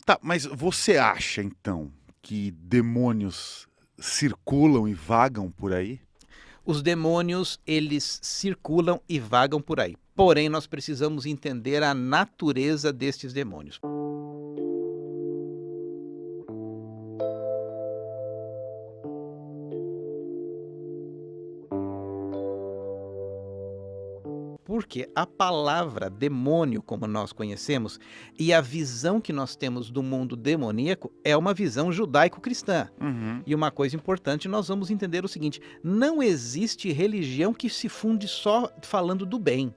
Tá, mas você acha, então, que demônios circulam e vagam por aí? Os demônios, eles circulam e vagam por aí. Porém, nós precisamos entender a natureza destes demônios. Porque a palavra demônio, como nós conhecemos, e a visão que nós temos do mundo demoníaco é uma visão judaico-cristã. Uhum. E uma coisa importante, nós vamos entender o seguinte: não existe religião que se funde só falando do bem.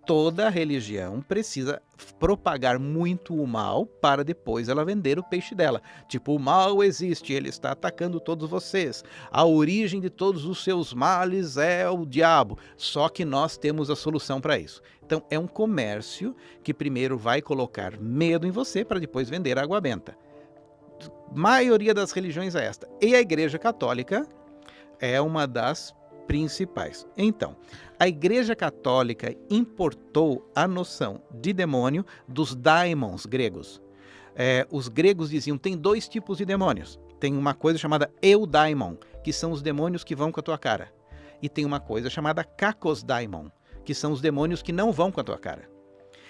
Toda religião precisa propagar muito o mal para depois ela vender o peixe dela. Tipo, o mal existe, ele está atacando todos vocês. A origem de todos os seus males é o diabo. Só que nós temos a solução para isso. Então, é um comércio que primeiro vai colocar medo em você para depois vender água benta. A maioria das religiões é esta. E a Igreja Católica é uma das principais. Então, a Igreja Católica importou a noção de demônio dos daimons gregos. Os gregos diziam, tem dois tipos de demônios. Tem uma coisa chamada eudaimon, que são os demônios que vão com a tua cara. E tem uma coisa chamada kakosdaimon, que são os demônios que não vão com a tua cara.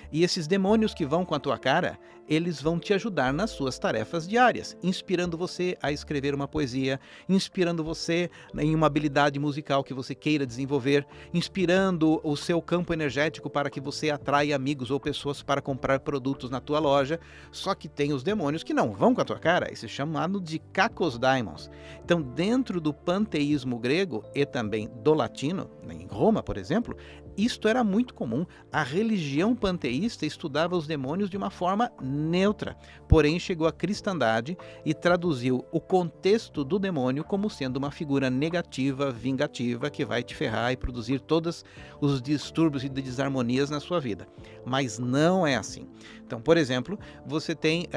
E esses demônios que vão com a tua cara, eles vão te ajudar nas suas tarefas diárias, inspirando você a escrever uma poesia, inspirando você em uma habilidade musical que você queira desenvolver, inspirando o seu campo energético para que você atraia amigos ou pessoas para comprar produtos na tua loja. Só que tem os demônios que não vão com a tua cara, esse é chamado de kakosdaimons. Então, dentro do panteísmo grego e também do latino, em Roma, por exemplo, isto era muito comum. A religião panteísta estudava os demônios de uma forma neutra, porém chegou a cristandade e traduziu o contexto do demônio como sendo uma figura negativa, vingativa, que vai te ferrar e produzir todos os distúrbios e desarmonias na sua vida. Mas não é assim. Então, por exemplo, você tem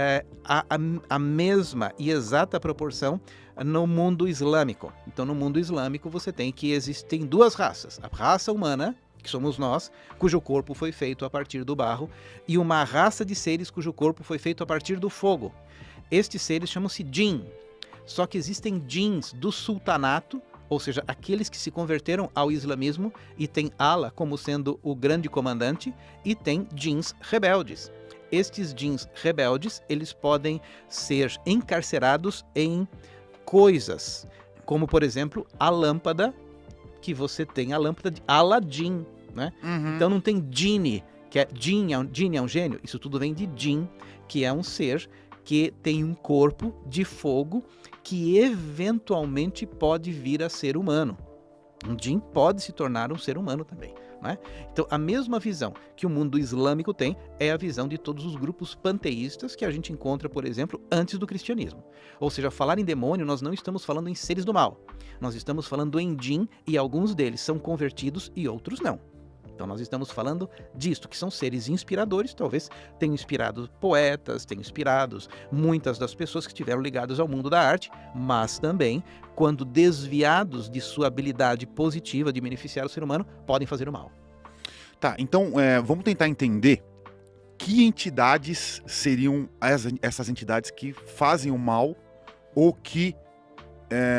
a mesma e exata proporção no mundo islâmico. Então, no mundo islâmico, você tem que existem duas raças. A raça humana, que somos nós, cujo corpo foi feito a partir do barro, e uma raça de seres cujo corpo foi feito a partir do fogo. Estes seres chamam-se jinn. Só que existem jinns do sultanato, ou seja, aqueles que se converteram ao islamismo, e tem Allah como sendo o grande comandante, e tem jinns rebeldes. Estes jinns rebeldes, eles podem ser encarcerados em coisas, como por exemplo, a lâmpada, que você tem a lâmpada de Aladim, né? Uhum. Então não tem Genie, que é Jinn é um gênio, isso tudo vem de Jinn, que é um ser que tem um corpo de fogo que eventualmente pode vir a ser humano. Um Jinn pode se tornar um ser humano também, né? Então a mesma visão que o mundo islâmico tem é a visão de todos os grupos panteístas que a gente encontra, por exemplo, antes do cristianismo. Ou seja, falar em demônio, nós não estamos falando em seres do mal. Nós estamos falando em Jinn, e alguns deles são convertidos e outros não. Então nós estamos falando disto, que são seres inspiradores, talvez tenham inspirado poetas, tenham inspirado muitas das pessoas que estiveram ligadas ao mundo da arte, mas também, quando desviados de sua habilidade positiva de beneficiar o ser humano, podem fazer o mal. Tá, então vamos tentar entender que entidades seriam essas entidades que fazem o mal ou que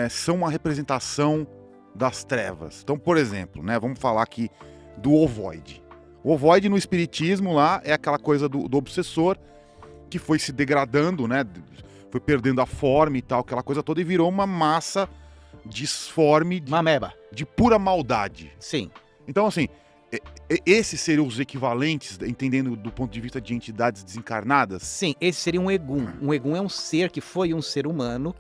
são uma representação das trevas. Então, por exemplo, né, vamos falar aqui do ovoide. O ovoide no espiritismo lá é aquela coisa do obsessor que foi se degradando, né, foi perdendo a forma e tal, aquela coisa toda, e virou uma massa disforme Uma ameba. de pura maldade. Sim. Então, assim, esses seriam os equivalentes, entendendo do ponto de vista de entidades desencarnadas? Sim, esse seria um egum. Um egum é um ser que foi um ser humano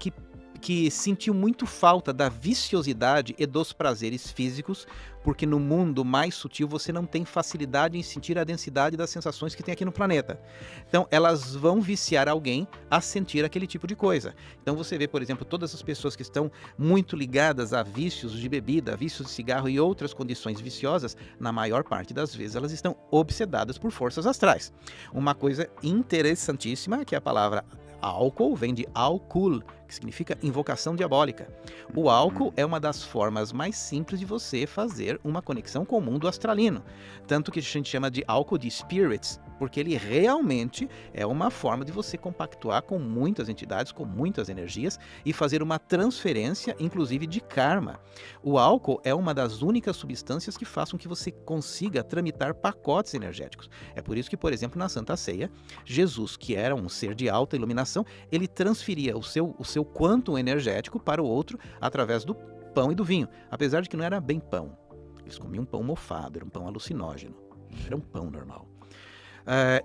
que sentiu muito falta da viciosidade e dos prazeres físicos, porque no mundo mais sutil você não tem facilidade em sentir a densidade das sensações que tem aqui no planeta. Então elas vão viciar alguém a sentir aquele tipo de coisa. Então você vê, por exemplo, todas as pessoas que estão muito ligadas a vícios de bebida, vícios de cigarro e outras condições viciosas, na maior parte das vezes elas estão obsedadas por forças astrais. Uma coisa interessantíssima, que é a palavra álcool, vem de álcool, que significa invocação diabólica. O álcool é uma das formas mais simples de você fazer uma conexão com o mundo astralino. Tanto que a gente chama de álcool de spirits, porque ele realmente é uma forma de você compactuar com muitas entidades, com muitas energias e fazer uma transferência, inclusive de karma. O álcool é uma das únicas substâncias que faz com que você consiga tramitar pacotes energéticos. É por isso que, por exemplo, na Santa Ceia, Jesus, que era um ser de alta iluminação, ele transferia o seu quantum energético para o outro através do pão e do vinho, apesar de que não era bem pão. Eles comiam pão mofado, era um pão alucinógeno, não era um pão normal.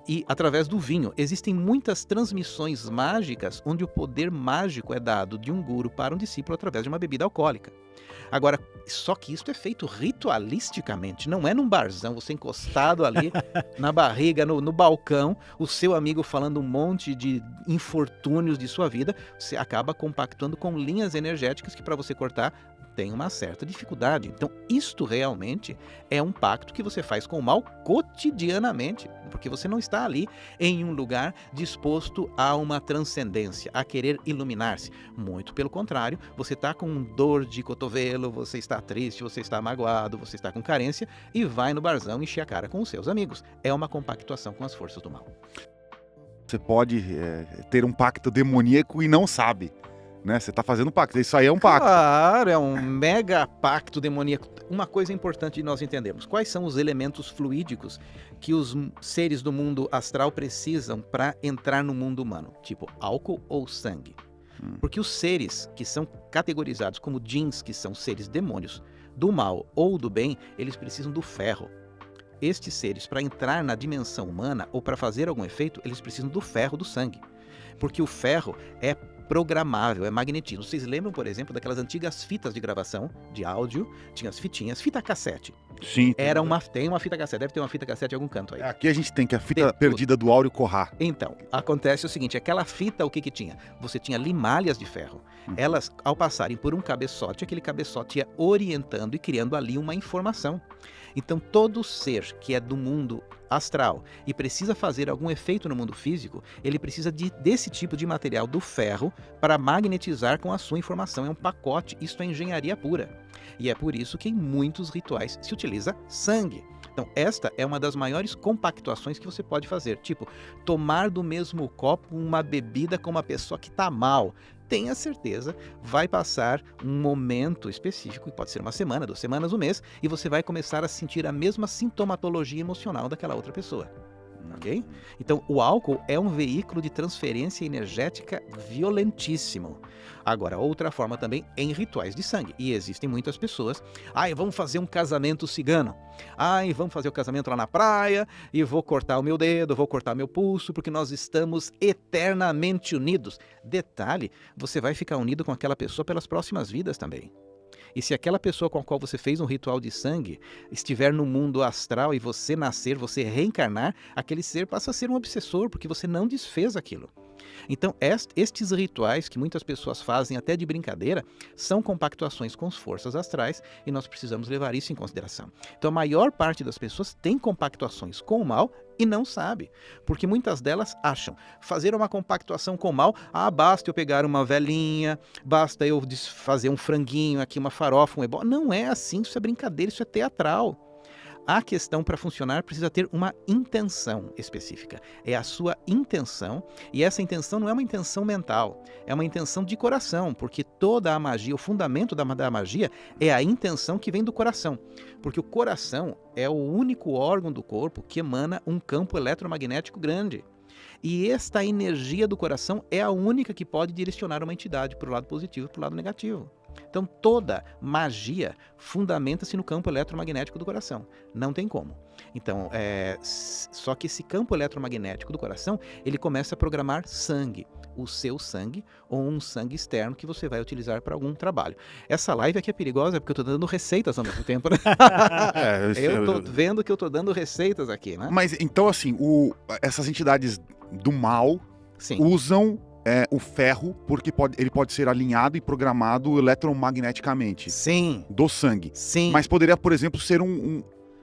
E através do vinho, existem muitas transmissões mágicas onde o poder mágico é dado de um guru para um discípulo através de uma bebida alcoólica. Agora, só que isso é feito ritualisticamente, não é num barzão, você encostado ali na barriga, no balcão, o seu amigo falando um monte de infortúnios de sua vida, você acaba compactuando com linhas energéticas que para você cortar tem uma certa dificuldade. Então, isto realmente é um pacto que você faz com o mal cotidianamente, porque você não está ali em um lugar disposto a uma transcendência, a querer iluminar-se. Muito pelo contrário, você está com dor de cotovelo, você está triste, você está magoado, você está com carência e vai no barzão encher a cara com os seus amigos. É uma compactuação com as forças do mal. Você pode ter um pacto demoníaco e não sabe. Né? Você está fazendo um pacto, isso aí é um pacto. Claro, é um mega pacto demoníaco. Uma coisa importante de nós entendermos, quais são os elementos fluídicos que os seres do mundo astral precisam para entrar no mundo humano? Tipo álcool ou sangue. Porque os seres que são categorizados como djinns, que são seres demônios, do mal ou do bem, eles precisam do ferro. Estes seres, para entrar na dimensão humana ou para fazer algum efeito, eles precisam do ferro do sangue. Porque o ferro é programável, é magnetismo. Vocês lembram, por exemplo, daquelas antigas fitas de gravação de áudio? Tinha as fitinhas, fita cassete. Sim. Tem uma fita cassete, deve ter uma fita cassete em algum canto aí. Aqui a gente tem que a fita perdida do Áureo Corrá. Então, acontece o seguinte, aquela fita, o que tinha? Você tinha limalhas de ferro. Elas, ao passarem por um cabeçote, aquele cabeçote ia orientando e criando ali uma informação. Então, todo ser que é do mundo astral e precisa fazer algum efeito no mundo físico, ele precisa desse tipo de material do ferro para magnetizar com a sua informação. É um pacote, isso é engenharia pura. E é por isso que em muitos rituais se utiliza sangue. Então, esta é uma das maiores compactuações que você pode fazer. Tipo, tomar do mesmo copo uma bebida com uma pessoa que está mal. Tenha certeza, vai passar um momento específico, pode ser uma semana, 2 semanas, um mês, e você vai começar a sentir a mesma sintomatologia emocional daquela outra pessoa. Ok? Então, o álcool é um veículo de transferência energética violentíssimo. Agora, outra forma também em rituais de sangue. E existem muitas pessoas. Vamos fazer um casamento cigano. Vamos fazer o casamento lá na praia e vou cortar o meu dedo, vou cortar meu pulso, porque nós estamos eternamente unidos. Detalhe, você vai ficar unido com aquela pessoa pelas próximas vidas também. E se aquela pessoa com a qual você fez um ritual de sangue estiver no mundo astral e você nascer, você reencarnar, aquele ser passa a ser um obsessor, porque você não desfez aquilo. Então, estes rituais que muitas pessoas fazem até de brincadeira, são compactuações com as forças astrais e nós precisamos levar isso em consideração. Então, a maior parte das pessoas tem compactuações com o mal e não sabe, porque muitas delas acham fazer uma compactuação com o mal, basta eu pegar uma velinha, basta eu fazer um franguinho aqui, uma farofa, um ebó. Não é assim, isso é brincadeira, isso é teatral. A questão para funcionar precisa ter uma intenção específica. É a sua intenção, e essa intenção não é uma intenção mental, é uma intenção de coração, porque toda a magia, o fundamento da magia é a intenção que vem do coração. Porque o coração é o único órgão do corpo que emana um campo eletromagnético grande. E esta energia do coração é a única que pode direcionar uma entidade para o lado positivo e para o lado negativo. Então toda magia fundamenta-se no campo eletromagnético do coração. Não tem como. Então, só que esse campo eletromagnético do coração, ele começa a programar sangue. O seu sangue ou um sangue externo que você vai utilizar para algum trabalho. Essa live aqui é perigosa porque eu estou dando receitas ao mesmo tempo, né? Eu estou vendo que eu estou dando receitas aqui, né? Mas então, assim, essas entidades do mal Sim. usam o ferro porque ele pode ser alinhado e programado eletromagneticamente. Sim. Do sangue. Sim. Mas poderia, por exemplo, ser um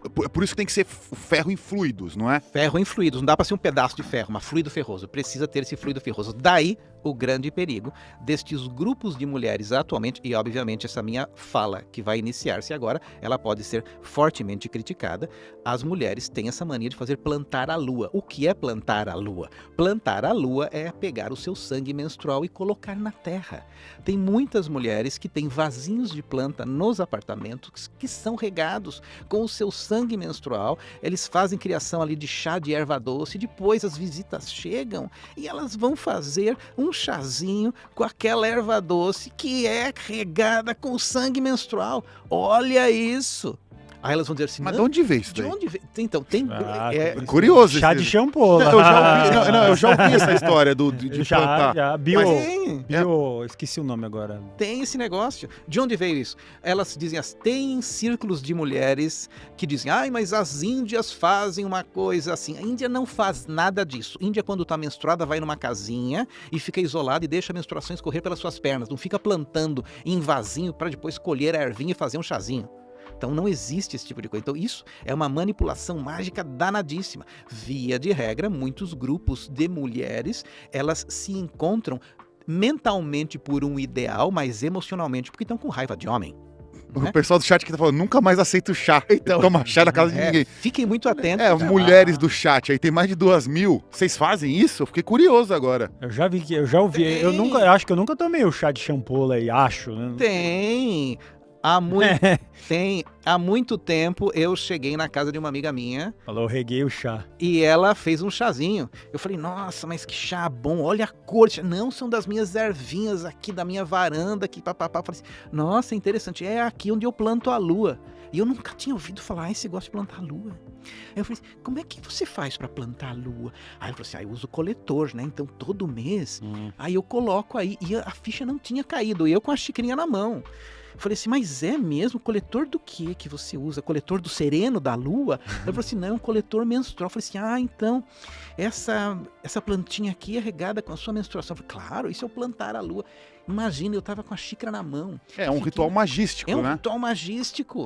Por isso que tem que ser ferro em fluidos, não é? Ferro em fluidos, não dá para ser um pedaço de ferro, mas fluido ferroso, precisa ter esse fluido ferroso. Daí o grande perigo destes grupos de mulheres atualmente, e obviamente essa minha fala que vai iniciar-se agora, ela pode ser fortemente criticada. As mulheres têm essa mania de fazer plantar a lua. O que é plantar a lua? Plantar a lua é pegar o seu sangue menstrual e colocar na terra. Tem muitas mulheres que têm vasinhos de planta nos apartamentos que são regados com o seu sangue menstrual. Eles fazem criação ali de chá de erva doce, depois as visitas chegam e elas vão fazer um chazinho com aquela erva doce que é regada com o sangue menstrual. Olha isso! Aí elas vão dizer assim, mas de onde veio isso daí? De onde veio? Então, tem... Curioso. Chá de shampoo. Eu já ouvi essa história de plantar. Já, esqueci o nome agora. Tem esse negócio. De onde veio isso? Elas dizem assim, tem círculos de mulheres que dizem, mas as índias fazem uma coisa assim. A Índia não faz nada disso. A Índia, quando está menstruada, vai numa casinha e fica isolada e deixa a menstruação escorrer pelas suas pernas. Não fica plantando em vasinho para depois colher a ervinha e fazer um chazinho. Então não existe esse tipo de coisa. Então isso é uma manipulação mágica danadíssima. Via de regra, muitos grupos de mulheres, elas se encontram mentalmente por um ideal, mas emocionalmente porque estão com raiva de homem. O pessoal do chat que tá falando, nunca mais aceito chá. Então, toma chá na casa de ninguém. Fiquem muito atentos. Mulheres do chat, aí tem mais de 2.000. Vocês fazem isso? Eu fiquei curioso agora. Eu já ouvi. Acho que eu nunca tomei o chá de shampoo aí, acho, né? Tem. Há muito tempo eu cheguei na casa de uma amiga minha. Falou, eu reguei o chá. E ela fez um chazinho. Eu falei, nossa, mas que chá bom, olha a cor. Não, são das minhas ervinhas aqui, da minha varanda aqui, papapá. Eu falei assim, nossa, interessante, é aqui onde eu planto a lua. E eu nunca tinha ouvido falar, você gosta de plantar a lua? Aí eu falei assim, como é que você faz pra plantar a lua? Aí eu falei assim, eu uso coletor, né? Então todo mês, aí eu coloco aí. E a ficha não tinha caído, e eu com a xicrinha na mão. Eu falei assim, mas é mesmo? Coletor do que você usa? Coletor do sereno, da lua? Eu falei assim, não, é um coletor menstrual. Eu falei assim, então, essa plantinha aqui é regada com a sua menstruação. Eu falei, claro, isso é o plantar a lua. Imagina, eu tava com a xícara na mão. É um ritual magístico, né? É um ritual magístico.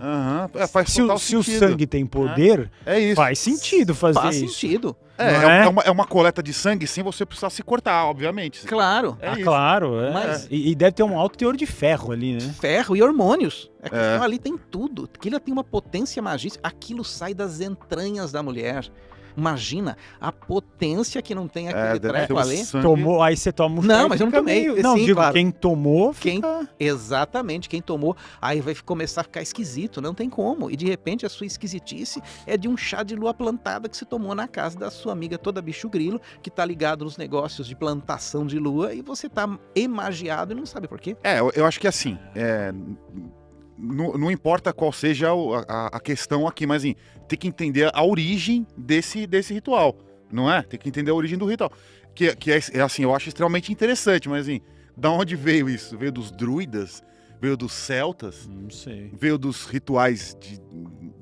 Faz total se o sangue tem poder, isso. Faz sentido fazer isso. Faz sentido. É uma coleta de sangue sem você precisar se cortar, obviamente. Claro. Claro. Mas... E deve ter um alto teor de ferro ali, né? Ferro e hormônios. Ali tem tudo. Aquilo tem uma potência magística. Aquilo sai das entranhas da mulher. Imagina a potência que não tem aquele treco ali. Tomou, aí você toma um chá. Não, mas eu não tomei. Não, digo, claro. Quem tomou Exatamente, quem tomou, aí vai começar a ficar esquisito, não tem como. E de repente a sua esquisitice é de um chá de lua plantada que você tomou na casa da sua amiga toda bicho grilo, que tá ligado nos negócios de plantação de lua, e você tá emagiado e não sabe por quê. Eu acho que assim, não importa qual seja a questão aqui, mas assim, tem que entender a origem desse ritual, não é? Tem que entender a origem do ritual. Que é assim, eu acho extremamente interessante, mas assim, da onde veio isso? Veio dos druidas? Veio dos celtas? Não sei. Veio dos rituais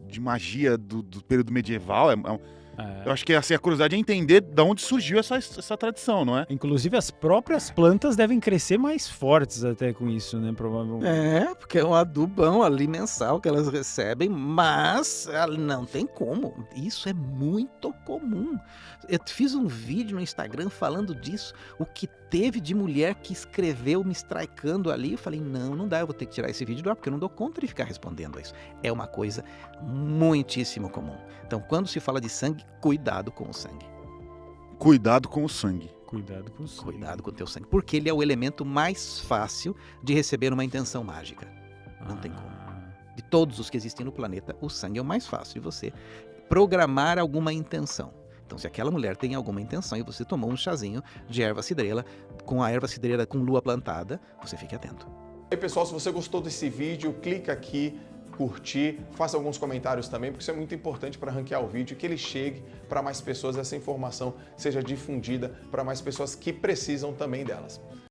de magia do período medieval? Eu acho que assim, a curiosidade é entender de onde surgiu essa tradição, não é? Inclusive as próprias plantas devem crescer mais fortes até com isso, né? Provavelmente. Porque é um adubão ali mensal que elas recebem, mas não tem como. Isso é muito comum. Eu fiz um vídeo no Instagram falando disso, o que teve de mulher que escreveu me strikeando ali. Eu falei, não dá, eu vou ter que tirar esse vídeo do ar, porque eu não dou conta de ficar respondendo a isso. É uma coisa muitíssimo comum. Então, quando se fala de sangue, cuidado com o sangue. Cuidado com o sangue. Cuidado com o sangue. Cuidado com o teu sangue, porque ele é o elemento mais fácil de receber uma intenção mágica. Não tem como. De todos os que existem no planeta, o sangue é o mais fácil de você programar alguma intenção. Então, se aquela mulher tem alguma intenção e você tomou um chazinho de erva cidreira, com a erva cidreira com lua plantada, você fique atento. E aí, pessoal, se você gostou desse vídeo, clica aqui, curtir, faça alguns comentários também, porque isso é muito importante para ranquear o vídeo, que ele chegue para mais pessoas, essa informação seja difundida para mais pessoas que precisam também delas.